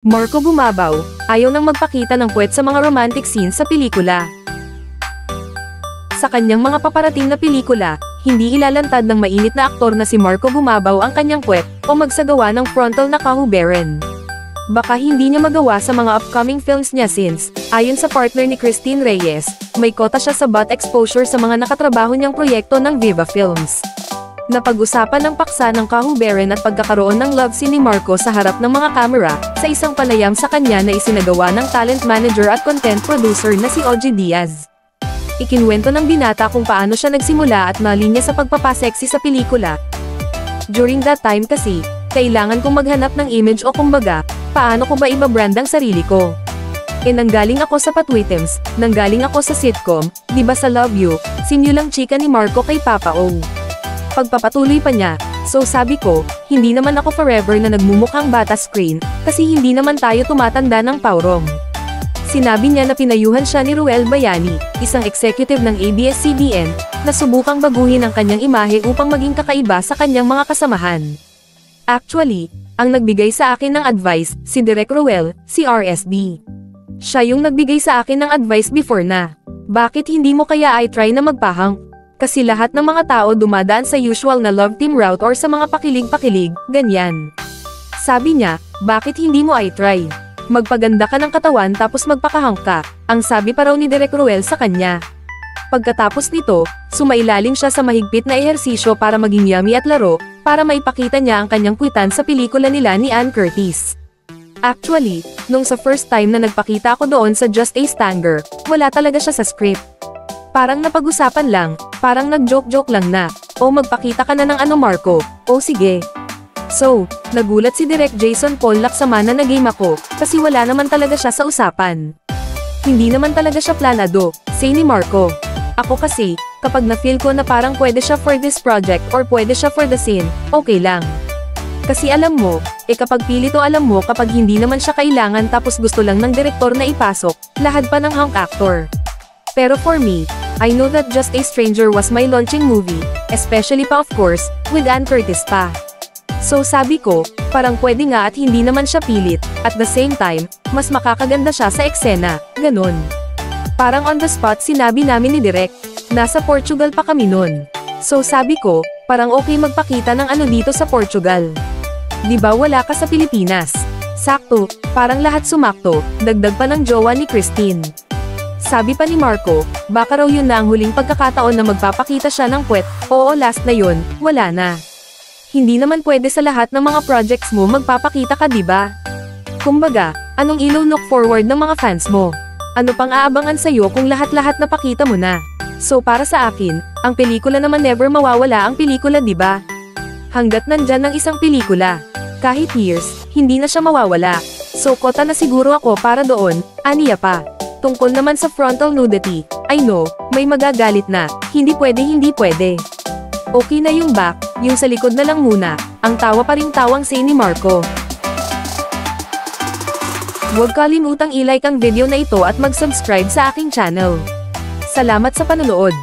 Marco bumabaw, ayaw nang magpakita ng puwet sa mga romantic scenes sa pelikula. Sa kanyang mga paparating na pelikula, hindi ilalantad ng mainit na aktor na si Marco bumabaw ang kanyang puwet, o magsagawa ng frontal na kahuberan. Baka hindi niya magawa sa mga upcoming films niya since, ayon sa partner ni Christine Reyes, may kota siya sa butt exposure sa mga nakatrabaho niyang proyekto ng Viva Films. Napag-usapan ng paksa ng kahuberan at pagkakaroon ng love scene ni Marco sa harap ng mga kamera, sa isang panayam sa kanya na isinagawa ng talent manager at content producer na si OG Diaz. Ikinwento ng binata kung paano siya nagsimula at nalinya sa pagpapaseksi sa pelikula. During that time kasi, kailangan kong maghanap ng image o kumbaga, paano ko ba ibabrand ang sarili ko? Nanggaling ako sa patwitems, nanggaling ako sa sitcom, di ba sa Love You, sinulang chika ni Marco kay Papa O. Pagpapatuloy pa niya, so sabi ko, hindi naman ako forever na nagmumukhang bata screen, kasi hindi naman tayo tumatanda ng paurong. Sinabi niya na pinayuhan siya ni Ruel Bayani, isang executive ng ABS-CBN, na subukang baguhin ang kanyang imahe upang maging kakaiba sa kanyang mga kasamahan. Actually, ang nagbigay sa akin ng advice, si Direk Ruel, si RSB. Siya yung nagbigay sa akin ng advice before na, bakit hindi mo kaya try na magpahang? Kasi lahat ng mga tao dumadaan sa usual na love team route or sa mga pakilig-pakilig, ganyan. Sabi niya, bakit hindi mo try? Magpaganda ka ng katawan tapos magpakahang ka, ang sabi pa raw ni Direk Ruel sa kanya. Pagkatapos nito, sumailalim siya sa mahigpit na ehersisyo para maging yummy at laro, para maipakita niya ang kanyang kwitan sa pelikula nila ni Ann Curtis. Actually, nung sa first time na nagpakita ako doon sa Just a Stanger, wala talaga siya sa script. Parang napag-usapan lang, parang nag-joke-joke lang na, o magpakita ka na ng ano Marco, o sige. So, nagulat si Direk Jason Paul Laksama na nag-game ako, kasi wala naman talaga siya sa usapan. Hindi naman talaga siya planado, say ni Marco. Ako kasi, kapag na-feel ko na parang pwede siya for this project or pwede siya for the scene, okay lang. Kasi alam mo, kapag pilit o alam mo kapag hindi naman siya kailangan tapos gusto lang ng direktor na ipasok, lahad pa ng hunk actor. Pero for me, I know that Just a Stranger was my launching movie, especially pa of course, with Ann Curtis pa. So sabi ko, parang pwede nga at hindi naman siya pilit, at the same time, mas makakaganda siya sa eksena, ganun. Parang on the spot sinabi namin ni Direk, nasa Portugal pa kami nun. So sabi ko, parang okay magpakita ng ano dito sa Portugal. Di ba wala ka sa Pilipinas? Sakto, parang lahat sumakto, dagdag pa ng jowa ni Christine. Sabi pa ni Marco, baka raw yun na ang huling pagkakataon na magpapakita siya ng puwet, oo last na yun, wala na. Hindi naman pwede sa lahat ng mga projects mo magpapakita ka diba? Kumbaga, anong ilo-look forward ng mga fans mo? Ano pang aabangan sa'yo kung lahat-lahat napakita mo na? So para sa akin, ang pelikula naman never mawawala ang pelikula diba? Hanggat nandyan ng isang pelikula, kahit years, hindi na siya mawawala. So kota na siguro ako para doon, aniya pa. Tungkol naman sa frontal nudity, I know, may magagalit na, hindi pwede. Okay na yung back, yung sa likod na lang muna, ang tawa pa rin tawang say ni Marco. Huwag kalimutang i-like ang video na ito at mag-subscribe sa aking channel. Salamat sa panonood.